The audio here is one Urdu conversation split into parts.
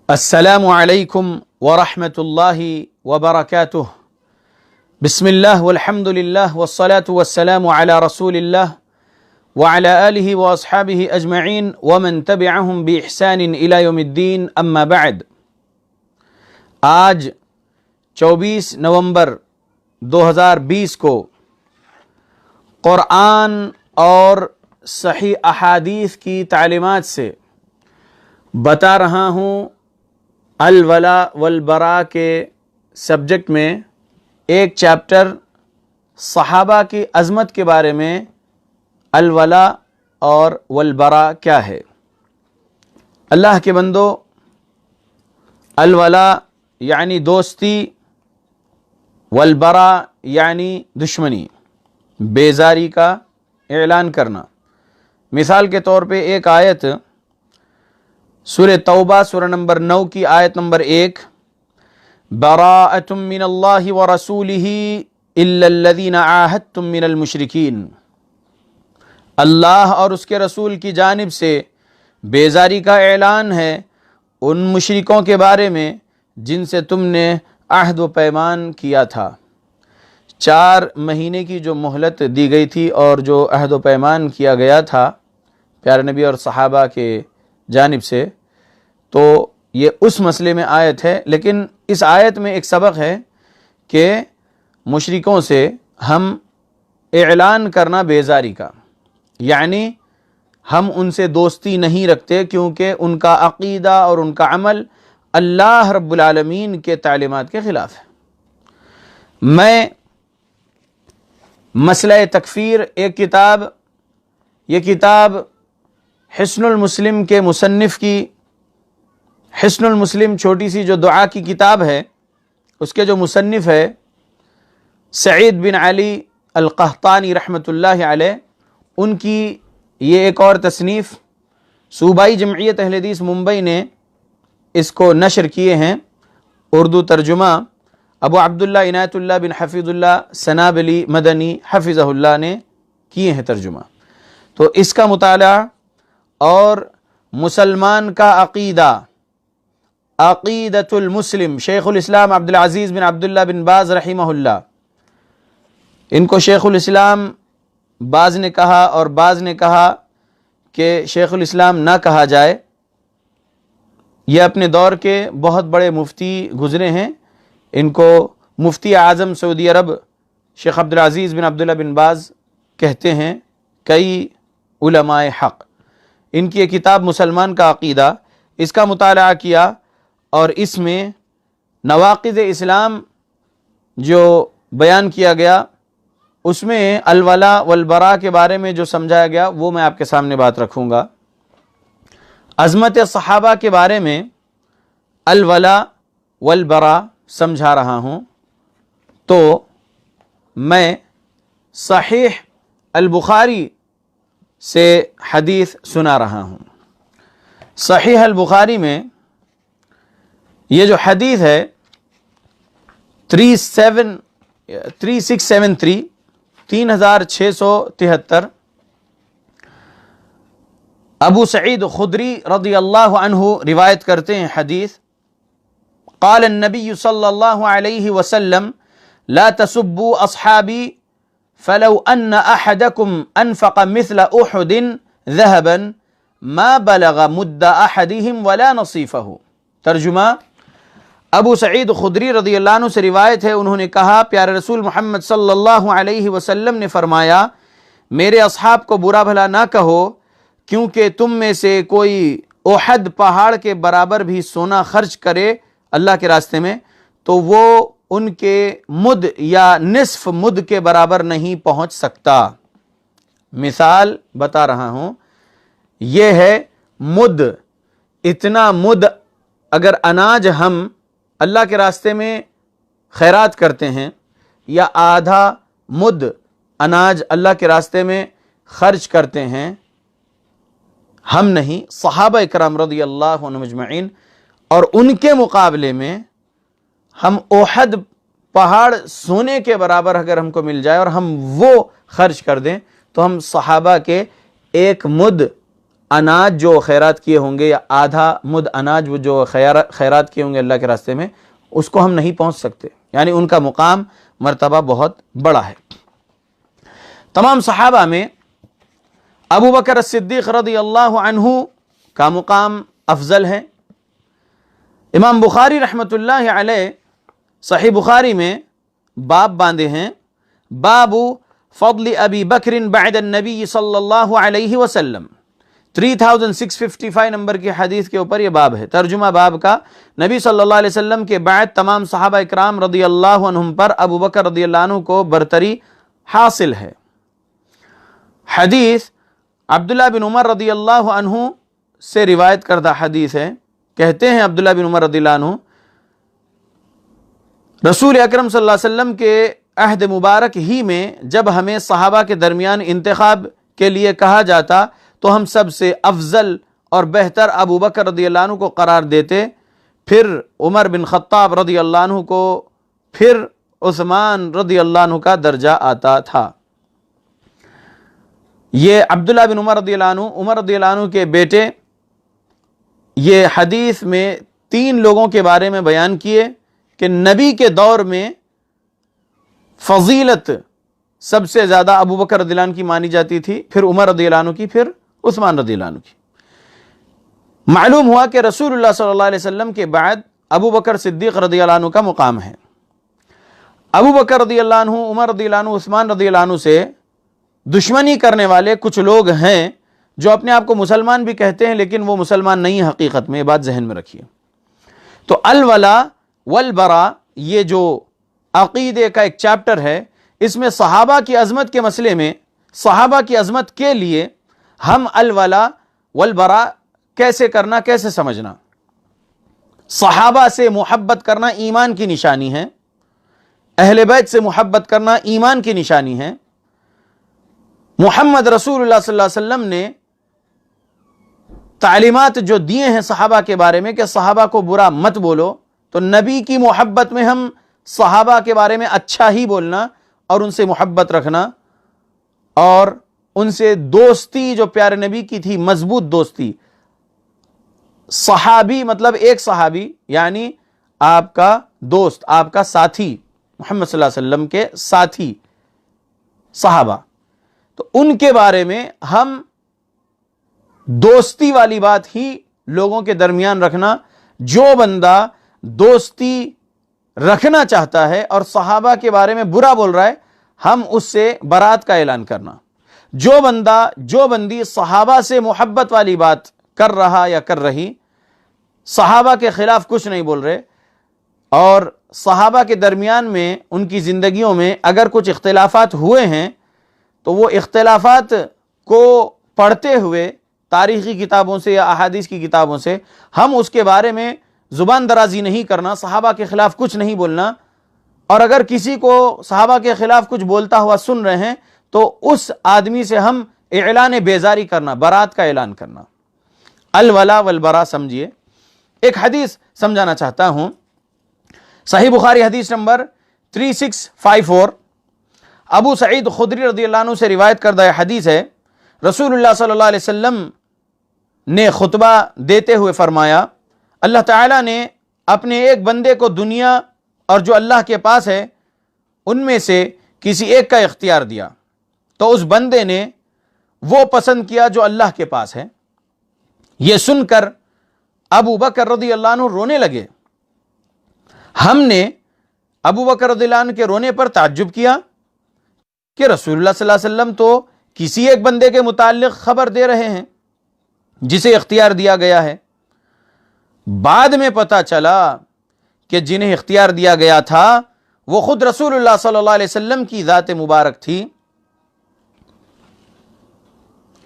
السلام علیکم ورحمۃ اللہ وبرکاتہ بسم اللہ والحمد للہ والصلاة والسلام علی رسول اللہ وعلى آلہ واصحابہ اجمعین ومن تبعہم بإحسان الی یوم الدین اما بعد۔ آج 24 نومبر 2020 کو قرآن اور صحیح احادیث کی تعلیمات سے بتا رہا ہوں الولا والبراء کے سبجیکٹ میں ایک چیپٹر صحابہ کی عظمت کے بارے میں الولا اور والبراء کیا ہے۔ اللہ کے بندو، الولا یعنی دوستی، والبراء یعنی دشمنی، بیزاری کا اعلان کرنا۔ مثال کے طور پہ ایک آیت سورہ توبہ سورہ نمبر 9 کی آیت نمبر 1، براءۃ من اللہ ورسولہ الا الذین عاہدتم من المشرکین، اللہ اور اس کے رسول کی جانب سے بیزاری کا اعلان ہے ان مشرکوں کے بارے میں جن سے تم نے عہد و پیمان کیا تھا۔ 4 مہینے کی جو مہلت دی گئی تھی اور جو عہد و پیمان کیا گیا تھا پیارے نبی اور صحابہ کے جانب سے، تو یہ اس مسئلے میں آیت ہے۔ لیکن اس آیت میں ایک سبق ہے کہ مشرکوں سے ہم اعلان کرنا بیزاری کا، یعنی ہم ان سے دوستی نہیں رکھتے کیونکہ ان کا عقیدہ اور ان کا عمل اللہ رب العالمین کے تعلیمات کے خلاف ہے۔ میں مسئلہ تکفیر ایک کتاب، یہ کتاب حصن المسلم کے مصنف کی، حصن المسلم چھوٹی سی جو دعا کی کتاب ہے، اس کے جو مصنف ہے سعید بن علی القحطانی رحمۃ اللہ علیہ، ان کی یہ ایک اور تصنیف صوبائی جمعیت اہل حدیث ممبئی نے اس کو نشر کیے ہیں۔ اردو ترجمہ ابو عبداللہ عنایت اللہ بن حفیظ اللہ سنابلی مدنی حفظہ اللہ نے کیے ہیں ترجمہ۔ تو اس کا مطالعہ اور مسلمان کا عقیدہ، عقیدۃ المسلم، شیخ الاسلام عبدالعزیز بن عبداللہ بن باز رحمہ اللہ، ان کو شیخ الاسلام بعض نے کہا اور بعض نے کہا کہ شیخ الاسلام نہ کہا جائے۔ یہ اپنے دور کے بہت بڑے مفتی گزرے ہیں، ان کو مفتی اعظم سعودی عرب شیخ عبدالعزیز بن عبداللہ بن باز کہتے ہیں، کئی علماء حق۔ ان کی یہ کتاب مسلمان کا عقیدہ، اس کا مطالعہ کیا اور اس میں نواقض اسلام جو بیان کیا گیا، اس میں الولا والبراء کے بارے میں جو سمجھایا گیا وہ میں آپ کے سامنے بات رکھوں گا۔ عظمت صحابہ کے بارے میں الولا والبراء سمجھا رہا ہوں، تو میں صحیح البخاری سے حدیث سنا رہا ہوں۔ صحیح البخاری میں یہ جو حدیث ہے 3673 ابو سعید خدری رضی اللہ عنہ روایت کرتے ہیں حدیث، قال النبی صلی اللہ علیہ وسلم لا تسبوا اصحابی فلو ان احدکم انفق مثل احد ذهبا ما بلغ مد احدهم ولا نصیفہ۔ ترجمہ، ابو سعید خدری رضی اللہ عنہ سے روایت ہے، انہوں نے کہا پیارے رسول محمد صلی اللہ علیہ وسلم نے فرمایا میرے اصحاب کو برا بھلا نہ کہو، کیونکہ تم میں سے کوئی احد پہاڑ کے برابر بھی سونا خرچ کرے اللہ کے راستے میں تو وہ ان کے مد یا نصف مد کے برابر نہیں پہنچ سکتا۔ مثال بتا رہا ہوں، یہ ہے مد، اتنا مد اگر اناج ہم اللہ کے راستے میں خیرات کرتے ہیں یا آدھا مد اناج اللہ کے راستے میں خرچ کرتے ہیں، ہم نہیں، صحابہ اکرام رضی اللہ عنہم اجمعین، اور ان کے مقابلے میں ہم احد پہاڑ سونے کے برابر اگر ہم کو مل جائے اور ہم وہ خرچ کر دیں تو ہم صحابہ کے ایک مد اناج جو خیرات کیے ہوں گے یا آدھا مد اناج وہ جو خیرات کیے ہوں گے اللہ کے راستے میں، اس کو ہم نہیں پہنچ سکتے. یعنی ان کا مقام مرتبہ بہت بڑا ہے. تمام صحابہ میں ابو بکر الصدیق رضی اللہ عنہ کا مقام افضل ہے. امام بخاری رحمۃ اللہ علیہ صحیح بخاری میں باب باندھے ہیں، باب فضل ابی بکر بعد النبی صلی اللہ علیہ وسلم. 3655 نمبر کی حدیث کے اوپر یہ باب ہے. ترجمہ باب کا، نبی صلی اللہ علیہ وسلم کے بعد تمام صحابہ اکرام رضی اللہ عنہم پر ابو بکر رضی اللہ عنہ کو برتری حاصل ہے. حدیث عبداللہ بن عمر رضی اللہ عنہ سے روایت کردہ حدیث ہے. کہتے ہیں عبداللہ بن عمر رضی اللہ عنہ، رسول اکرم صلی اللہ علیہ وسلم کے عہد مبارک ہی میں جب ہمیں صحابہ کے درمیان انتخاب کے لیے کہا جاتا تو ہم سب سے افضل اور بہتر ابو بکر رضی اللہ عنہ کو قرار دیتے، پھر عمر بن خطاب رضی اللہ عنہ کو، پھر عثمان رضی اللہ عنہ کا درجہ آتا تھا. یہ عبداللہ بن عمر رضی اللہ عنہ، عمر رضی اللہ عنہ کے بیٹے، یہ حدیث میں 3 لوگوں کے بارے میں بیان کیے کہ نبی کے دور میں فضیلت سب سے زیادہ ابو بکر رضی اللہ عنہ کی مانی جاتی تھی، پھر عمر رضی اللہ عنہ کی، پھر عثمان رضی اللہ عنہ کی. معلوم ہوا کہ رسول اللہ صلی اللہ علیہ وسلم کے بعد ابو بکر صدیق رضی اللہ عنہ کا مقام ہے. ابو بکر رضی اللہ عنہ، عمر رضی اللہ عنہ، عثمان رضی اللہ عنہ سے دشمنی کرنے والے کچھ لوگ ہیں جو اپنے آپ کو مسلمان بھی کہتے ہیں لیکن وہ مسلمان نہیں ہیں حقیقت میں. یہ بات ذہن میں رکھیے. تو الولا والبرا یہ جو عقیدے کا ایک چیپٹر ہے، اس میں صحابہ کی عظمت کے مسئلے میں، صحابہ کی عظمت کے لیے ہم الولا والبرا کیسے کرنا، کیسے سمجھنا. صحابہ سے محبت کرنا ایمان کی نشانی ہے، اہل بیت سے محبت کرنا ایمان کی نشانی ہے. محمد رسول اللہ صلی اللہ علیہ وسلم نے تعلیمات جو دیے ہیں صحابہ کے بارے میں کہ صحابہ کو برا مت بولو، تو نبی کی محبت میں ہم صحابہ کے بارے میں اچھا ہی بولنا اور ان سے محبت رکھنا، اور ان سے دوستی جو پیارے نبی کی تھی، مضبوط دوستی. صحابی مطلب ایک صحابی یعنی آپ کا دوست، آپ کا ساتھی، محمد صلی اللہ علیہ وسلم کے ساتھی صحابہ. تو ان کے بارے میں ہم دوستی والی بات ہی لوگوں کے درمیان رکھنا. جو بندہ دوستی رکھنا چاہتا ہے اور صحابہ کے بارے میں برا بول رہا ہے، ہم اس سے برات کا اعلان کرنا. جو بندہ، جو بندی صحابہ سے محبت والی بات کر رہا یا کر رہی، صحابہ کے خلاف کچھ نہیں بول رہے، اور صحابہ کے درمیان میں ان کی زندگیوں میں اگر کچھ اختلافات ہوئے ہیں تو وہ اختلافات کو پڑھتے ہوئے تاریخی کتابوں سے یا احادیث کی کتابوں سے ہم اس کے بارے میں زبان درازی نہیں کرنا، صحابہ کے خلاف کچھ نہیں بولنا. اور اگر کسی کو صحابہ کے خلاف کچھ بولتا ہوا سن رہے ہیں تو اس آدمی سے ہم اعلان بیزاری کرنا، برات کا اعلان کرنا. الولا والبرا سمجھیے. ایک حدیث سمجھانا چاہتا ہوں، صحیح بخاری حدیث نمبر 3654، ابو سعید خدری رضی اللہ عنہ سے روایت کردہ حدیث ہے. رسول اللہ صلی اللہ علیہ وسلم نے خطبہ دیتے ہوئے فرمایا، اللہ تعالیٰ نے اپنے ایک بندے کو دنیا اور جو اللہ کے پاس ہے ان میں سے کسی ایک کا اختیار دیا، تو اس بندے نے وہ پسند کیا جو اللہ کے پاس ہے. یہ سن کر ابو بکر رضی اللہ عنہ رونے لگے. ہم نے ابو بکر رضی اللہ عنہ کے رونے پر تعجب کیا کہ رسول اللہ صلی اللہ علیہ وسلم تو کسی ایک بندے کے متعلق خبر دے رہے ہیں جسے اختیار دیا گیا ہے. بعد میں پتہ چلا کہ جنہیں اختیار دیا گیا تھا وہ خود رسول اللہ صلی اللہ علیہ وسلم کی ذات مبارک تھی.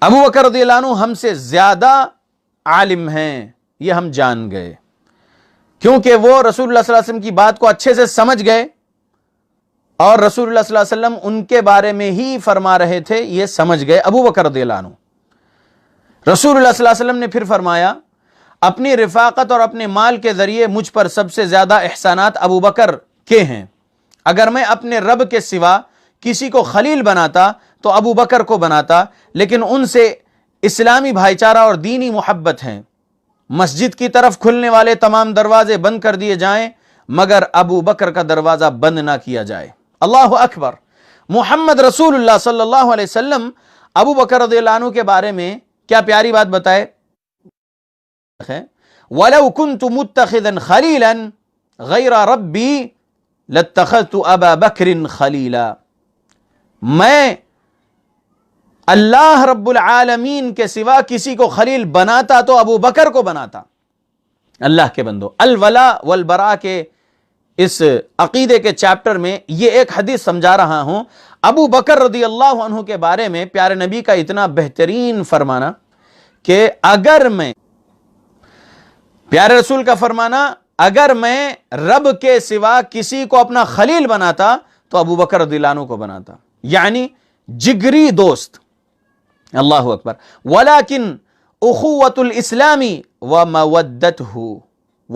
ابو بکر رضی اللہ عنہ ہم سے زیادہ عالم ہیں، یہ ہم جان گئے، کیونکہ وہ رسول اللہ صلی اللہ علیہ وسلم کی بات کو اچھے سے سمجھ گئے اور رسول اللہ صلی اللہ علیہ وسلم ان کے بارے میں ہی فرما رہے تھے، یہ سمجھ گئے ابو بکر رضی اللہ عنہ. رسول اللہ صلی اللہ علیہ وسلم نے پھر فرمایا، اپنی رفاقت اور اپنے مال کے ذریعے مجھ پر سب سے زیادہ احسانات ابو بکر کے ہیں. اگر میں اپنے رب کے سوا کسی کو خلیل بناتا تو ابو بکر کو بناتا، لیکن ان سے اسلامی بھائی چارہ اور دینی محبت ہیں. مسجد کی طرف کھلنے والے تمام دروازے بند کر دیے جائیں مگر ابو بکر کا دروازہ بند نہ کیا جائے. اللہ اکبر. محمد رسول اللہ صلی اللہ علیہ وسلم ابو بکر رضی اللہ عنہ کے بارے میں کیا پیاری بات بتائے. وَلَوْ كُنْتُ مُتَّخِذًا خَلِيلًا غَيْرَ رَبِّي لَاتَّخَذْتُ أَبَا بَكْرٍ خَلِيلًا. میں اللہ رب العالمین کے سوا کسی کو خلیل بناتا تو ابو بکر کو بناتا. اللہ کے بندو، الولا والبراء کے اس عقیدے کے چیپٹر میں یہ ایک حدیث سمجھا رہا ہوں. ابو بکر رضی اللہ عنہ کے بارے میں پیارے نبی کا اتنا بہترین فرمانا کہ اگر میں، پیارے رسول کا فرمانا، اگر میں رب کے سوا کسی کو اپنا خلیل بناتا تو ابو بکر رضی اللہ عنہ کو بناتا، یعنی جگری دوست. اللہ اکبر. ولیکن اخوۃ الاسلام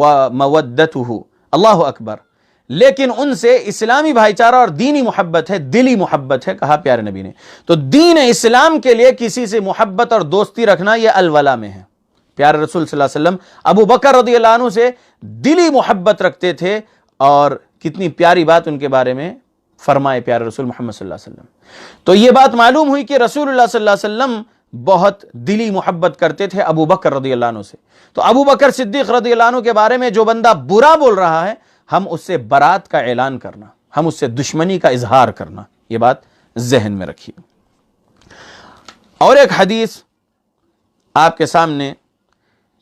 ومودتہ، اللہ اکبر. لیکن ان سے اسلامی بھائی چارہ اور دینی محبت ہے، دلی محبت ہے، کہا پیارے نبی نے. تو دین اسلام کے لیے کسی سے محبت اور دوستی رکھنا یہ الولا میں ہے. پیارے رسول صلی اللہ علیہ وسلم ابو بکر رضی اللہ عنہ سے دلی محبت رکھتے تھے، اور کتنی پیاری بات ان کے بارے میں فرمائے پیارے رسول محمد صلی اللہ علیہ وسلم. تو یہ بات معلوم ہوئی کہ رسول اللہ صلی اللہ علیہ وسلم بہت دلی محبت کرتے تھے ابو بکر رضی اللہ عنہ سے. تو ابو بکر صدیق رضی اللہ عنہ کے بارے میں جو بندہ برا بول رہا ہے، ہم اس سے برات کا اعلان کرنا، ہم اس سے دشمنی کا اظہار کرنا، یہ بات ذہن میں رکھیے. اور ایک حدیث آپ کے سامنے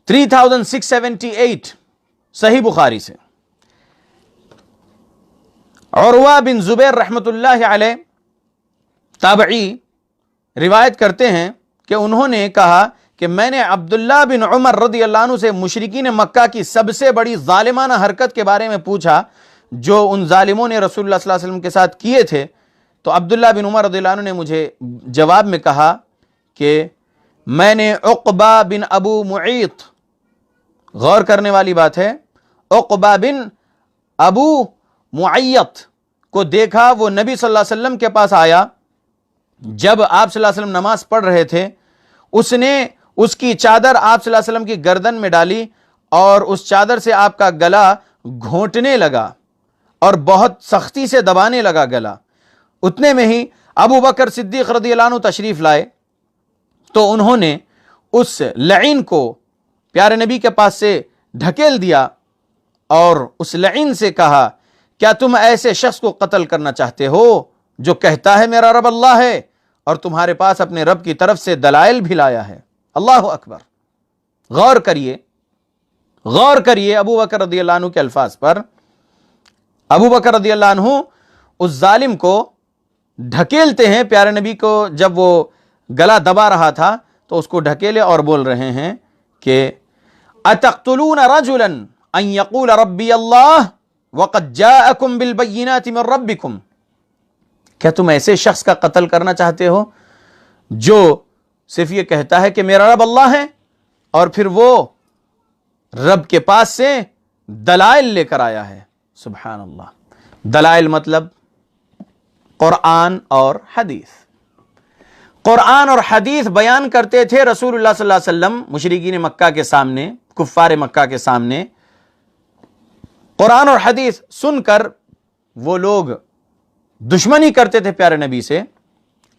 3678 صحیح بخاری سے، عروہ بن زبیر رحمت اللہ علیہ تابعی روایت کرتے ہیں کہ انہوں نے کہا کہ میں نے عبداللہ بن عمر رضی اللہ عنہ سے مشرکین مکہ کی سب سے بڑی ظالمانہ حرکت کے بارے میں پوچھا جو ان ظالموں نے رسول اللہ صلی اللہ علیہ وسلم کے ساتھ کیے تھے. تو عبداللہ بن عمر رضی اللہ عنہ نے مجھے جواب میں کہا کہ میں نے عقبہ بن ابو معیط، غور کرنے والی بات ہے، عقبہ بن ابو معیط کو دیکھا. وہ نبی صلی اللہ علیہ وسلم کے پاس آیا جب آپ صلی اللہ علیہ وسلم نماز پڑھ رہے تھے. اس نے اس کی چادر آپ صلی اللہ علیہ وسلم کی گردن میں ڈالی اور اس چادر سے آپ کا گلا گھونٹنے لگا اور بہت سختی سے دبانے لگا گلا. اتنے میں ہی ابو بکر صدیق رضی اللہ عنہ تشریف لائے تو انہوں نے اس لعین کو پیارے نبی کے پاس سے ڈھکیل دیا اور اس لعین سے کہا کیا تم ایسے شخص کو قتل کرنا چاہتے ہو جو کہتا ہے میرا رب اللہ ہے اور تمہارے پاس اپنے رب کی طرف سے دلائل بھی لایا ہے. اللہ اکبر. غور کریے ابو بکر رضی اللہ عنہ کے الفاظ پر. ابو بکر رضی اللہ عنہ اس ظالم کو ڈھکیلتے ہیں. پیارے نبی کو جب وہ گلا دبا رہا تھا تو اس کو ڈھکیلے اور بول رہے ہیں کہ اتقتلون رجلا ان یقول ربی اللہ وقد جاءکم بالبینات من ربکم. کیا تم ایسے شخص کا قتل کرنا چاہتے ہو جو صرف یہ کہتا ہے کہ میرا رب اللہ ہے اور پھر وہ رب کے پاس سے دلائل لے کر آیا ہے. سبحان اللہ. دلائل مطلب قرآن اور حدیث. قرآن اور حدیث بیان کرتے تھے رسول اللہ صلی اللہ علیہ وسلم مشرکین مکہ کے سامنے، کفار مکہ کے سامنے. قرآن اور حدیث سن کر وہ لوگ دشمنی کرتے تھے پیارے نبی سے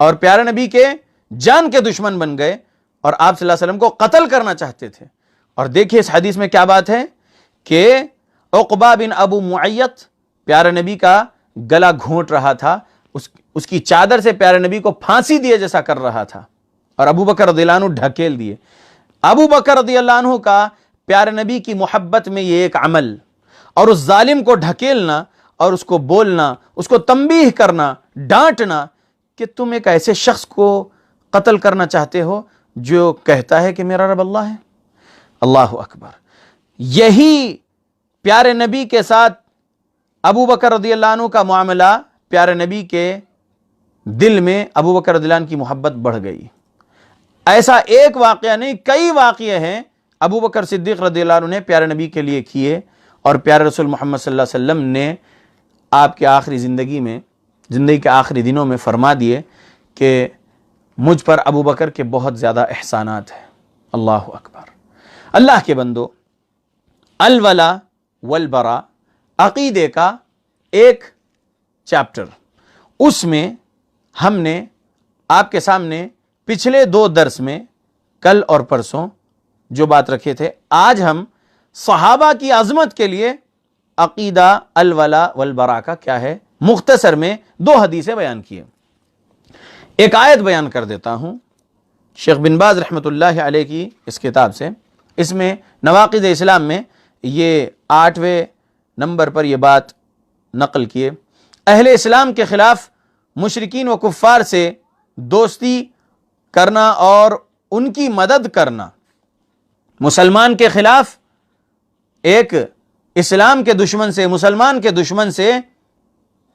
اور پیارے نبی کے جان کے دشمن بن گئے اور آپ صلی اللہ علیہ وسلم کو قتل کرنا چاہتے تھے. اور دیکھیے اس حدیث میں کیا بات ہے کہ عقبہ بن ابو معیط پیارے نبی کا گلا گھونٹ رہا تھا، اس کی چادر سے پیارے نبی کو پھانسی دیے جیسا کر رہا تھا اور ابو بکر رضی اللہ عنہ ڈھکیل دیے. ابو بکر رضی اللہ عنہ کا پیارے نبی کی محبت میں یہ ایک عمل اور اس ظالم کو ڈھکیلنا اور اس کو بولنا، اس کو تنبیہ کرنا، ڈانٹنا کہ تم ایک ایسے شخص کو قتل کرنا چاہتے ہو جو کہتا ہے کہ میرا رب اللہ ہے. اللہ اکبر. یہی پیارے نبی کے ساتھ ابو بکر رضی اللہ عنہ کا معاملہ، پیارے نبی کے دل میں ابو بکر رضی اللہ عنہ کی محبت بڑھ گئی. ایسا ایک واقعہ نہیں، کئی واقعے ہیں ابو بکر صدیق رضی اللہ عنہ نے پیارے نبی کے لیے کیے اور پیارے رسول محمد صلی اللہ علیہ وسلم نے آپ کے آخری زندگی کے آخری دنوں میں فرما دیے کہ مجھ پر ابو بکر کے بہت زیادہ احسانات ہیں۔ اللہ اکبر۔ اللہ کے بندو، الولا والبرا عقیدے کا ایک چیپٹر، اس میں ہم نے آپ کے سامنے پچھلے 2 درس میں کل اور پرسوں جو بات رکھے تھے، آج ہم صحابہ کی عظمت کے لیے عقیدہ الولا والبرا کا کیا ہے مختصر میں 2 حدیثیں بیان کیے۔ ایک آیت بیان کر دیتا ہوں شیخ بن باز رحمۃ اللہ علیہ کی اس کتاب سے، اس میں نواقض اسلام میں یہ 8ویں نمبر پر یہ بات نقل کیے۔ اہل اسلام کے خلاف مشرکین و کفار سے دوستی کرنا اور ان کی مدد کرنا، مسلمان کے خلاف ایک اسلام کے دشمن سے، مسلمان کے دشمن سے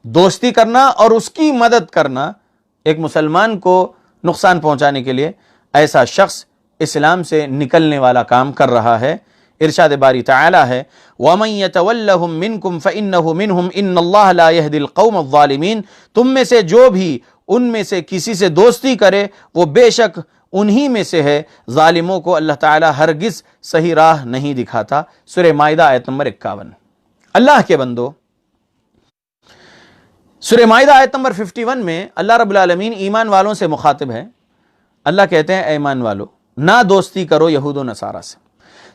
دوستی کرنا اور اس کی مدد کرنا، ایک مسلمان کو نقصان پہنچانے کے لیے ایسا شخص اسلام سے نکلنے والا کام کر رہا ہے۔ ارشاد باری تعالی ہے وَمَن يَتَوَلَّهُم مِّنكُمْ فَإِنَّهُ مِنْهُمْ إِنَّ اللَّهَ لَا يَهْدِي الْقَوْمَ الظَّالِمِينَ، تم میں سے جو بھی ان میں سے کسی سے دوستی کرے وہ بے شک انہی میں سے ہے، ظالموں کو اللہ تعالی ہرگز صحیح راہ نہیں دکھاتا۔ سورہ مائدہ آیت نمبر 51۔ اللہ کے بندو، سورہ مائدہ آیت نمبر 51 میں اللہ رب العالمین ایمان والوں سے مخاطب ہے۔ اللہ کہتے ہیں اے ایمان والو نہ دوستی کرو یہود و نصارہ سے۔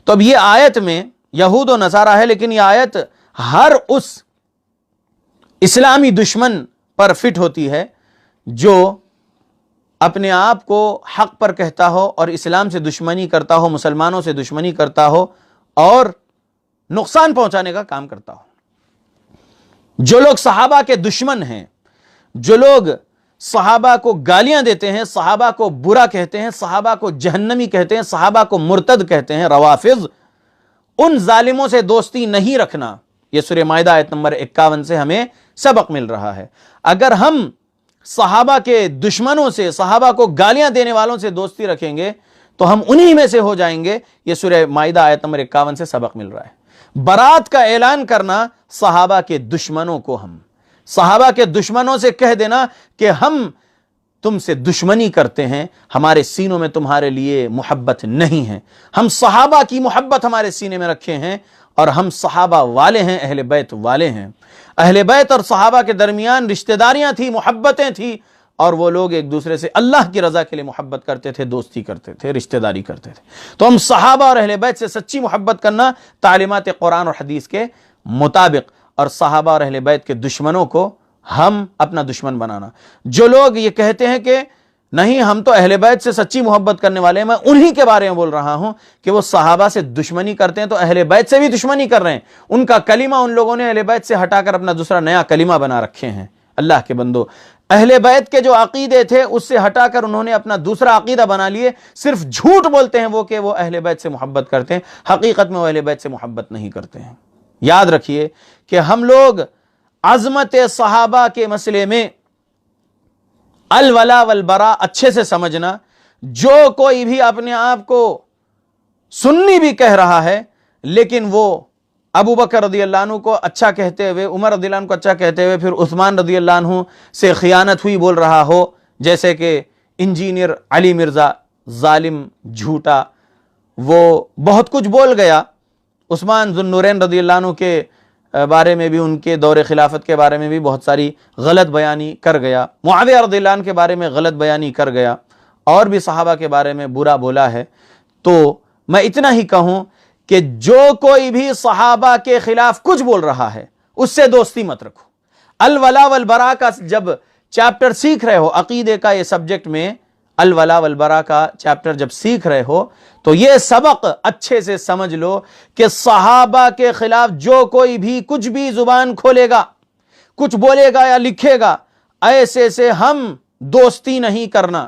تو اب یہ آیت میں یہود و نصارہ ہے، لیکن یہ آیت ہر اس اسلامی دشمن پر فٹ ہوتی ہے جو اپنے آپ کو حق پر کہتا ہو اور اسلام سے دشمنی کرتا ہو، مسلمانوں سے دشمنی کرتا ہو اور نقصان پہنچانے کا کام کرتا ہو۔ جو لوگ صحابہ کے دشمن ہیں، جو لوگ صحابہ کو گالیاں دیتے ہیں، صحابہ کو برا کہتے ہیں، صحابہ کو جہنمی کہتے ہیں، صحابہ کو مرتد کہتے ہیں، روافض، ان ظالموں سے دوستی نہیں رکھنا، یہ سورہ مائدہ آیت نمبر 51 سے ہمیں سبق مل رہا ہے۔ اگر ہم صحابہ کے دشمنوں سے، صحابہ کو گالیاں دینے والوں سے دوستی رکھیں گے تو ہم انہی میں سے ہو جائیں گے، یہ سورہ مائدہ آیت نمبر 51 سے سبق مل رہا ہے۔ برات کا اعلان کرنا صحابہ کے دشمنوں کو، ہم صحابہ کے دشمنوں سے کہہ دینا کہ ہم تم سے دشمنی کرتے ہیں، ہمارے سینوں میں تمہارے لیے محبت نہیں ہے، ہم صحابہ کی محبت ہمارے سینے میں رکھے ہیں اور ہم صحابہ والے ہیں، اہل بیت والے ہیں۔ اہل بیت اور صحابہ کے درمیان رشتہ داریاں تھیں، محبتیں تھیں، اور وہ لوگ ایک دوسرے سے اللہ کی رضا کے لیے محبت کرتے تھے، دوستی کرتے تھے، رشتہ داری کرتے تھے۔ تو ہم صحابہ اور اہل بیت سے سچی محبت کرنا تعلیمات قرآن اور حدیث کے مطابق، اور صحابہ اور اہل بیت کے دشمنوں کو ہم اپنا دشمن بنانا۔ جو لوگ یہ کہتے ہیں کہ نہیں ہم تو اہل بیت سے سچی محبت کرنے والے ہیں، میں انہی کے بارے میں بول رہا ہوں کہ وہ صحابہ سے دشمنی کرتے ہیں، تو اہل بیت سے بھی دشمنی کر رہے ہیں۔ ان کا کلمہ ان لوگوں نے اہل بیت سے ہٹا کر اپنا دوسرا نیا کلمہ بنا رکھے ہیں۔ اللہ کے بندو، اہل بیت کے جو عقیدے تھے اس سے ہٹا کر انہوں نے اپنا دوسرا عقیدہ بنا لیے، صرف جھوٹ بولتے ہیں وہ کہ وہ اہل بیت سے محبت کرتے ہیں، حقیقت میں وہ اہل بیت سے محبت نہیں کرتے ہیں۔ یاد رکھیے کہ ہم لوگ عظمت صحابہ کے مسئلے میں الولا والبرا اچھے سے سمجھنا، جو کوئی بھی اپنے آپ کو سنی بھی کہہ رہا ہے لیکن وہ ابو بکر رضی اللہ عنہ کو اچھا کہتے ہوئے، عمر رضی اللہ عنہ کو اچھا کہتے ہوئے، پھر عثمان رضی اللہ عنہ سے خیانت ہوئی بول رہا ہو، جیسے کہ انجینئر علی مرزا ظالم جھوٹا، وہ بہت کچھ بول گیا، عثمان ذو النورین رضی اللہ عنہ کے بارے میں بھی، ان کے دور خلافت کے بارے میں بھی بہت ساری غلط بیانی کر گیا، معاویہ رضی اللہ عنہ کے بارے میں غلط بیانی کر گیا، اور بھی صحابہ کے بارے میں برا بولا ہے۔ تو میں اتنا ہی کہوں کہ جو کوئی بھی صحابہ کے خلاف کچھ بول رہا ہے اس سے دوستی مت رکھو۔ الولا والبرا کا جب چیپٹر سیکھ رہے ہو، عقیدے کا یہ سبجیکٹ میں الولا والبرا کا چیپٹر جب سیکھ رہے ہو تو یہ سبق اچھے سے سمجھ لو کہ صحابہ کے خلاف جو کوئی بھی کچھ بھی زبان کھولے گا، کچھ بولے گا یا لکھے گا، ایسے سے ہم دوستی نہیں کرنا۔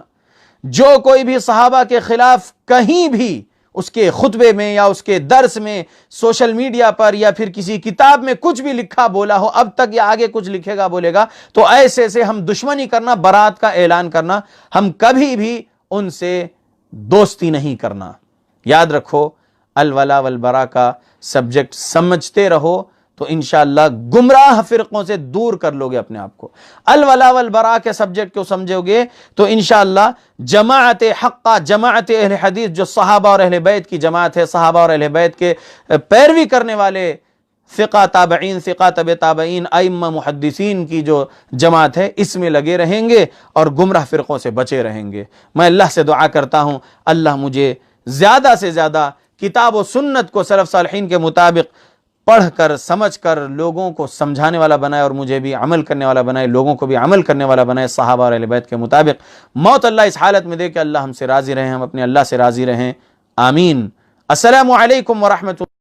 جو کوئی بھی صحابہ کے خلاف کہیں بھی اس کے خطبے میں یا اس کے درس میں، سوشل میڈیا پر یا پھر کسی کتاب میں کچھ بھی لکھا بولا ہو اب تک، یا آگے کچھ لکھے گا بولے گا، تو ایسے سے ہم دشمنی کرنا، برات کا اعلان کرنا، ہم کبھی بھی ان سے دوستی نہیں کرنا۔ یاد رکھو الولا والبرا کا سبجیکٹ سمجھتے رہو تو انشاءاللہ گمراہ فرقوں سے دور کر لو گے اپنے آپ کو. الولا والبراء کے سبجیکٹ کو سمجھو گے تو انشاءاللہ جماعت حقہ، جماعت اہل حدیث جو صحابہ اور اہل بیت کی جماعت ہے، صحابہ اور اہل بیت کے پیروی کرنے والے ثقہ تابعین، ثقہ تبع تابعین، ائمہ محدثین کی جو جماعت ہے، اس میں لگے رہیں گے اور گمراہ فرقوں سے بچے رہیں گے. میں اللہ سے دعا کرتا ہوں اللہ مجھے زیادہ سے زیادہ کتاب و سنت کو سلف صالحین کے مطابق پڑھ کر سمجھ کر لوگوں کو سمجھانے والا بنائے اور مجھے بھی عمل کرنے والا بنائے، لوگوں کو بھی عمل کرنے والا بنائے صحابہ اور اہل بیت کے مطابق. موت اللہ اس حالت میں دے کہ اللہ ہم سے راضی رہیں، ہم اپنے اللہ سے راضی رہیں. آمین. السلام علیکم ورحمۃ اللہ.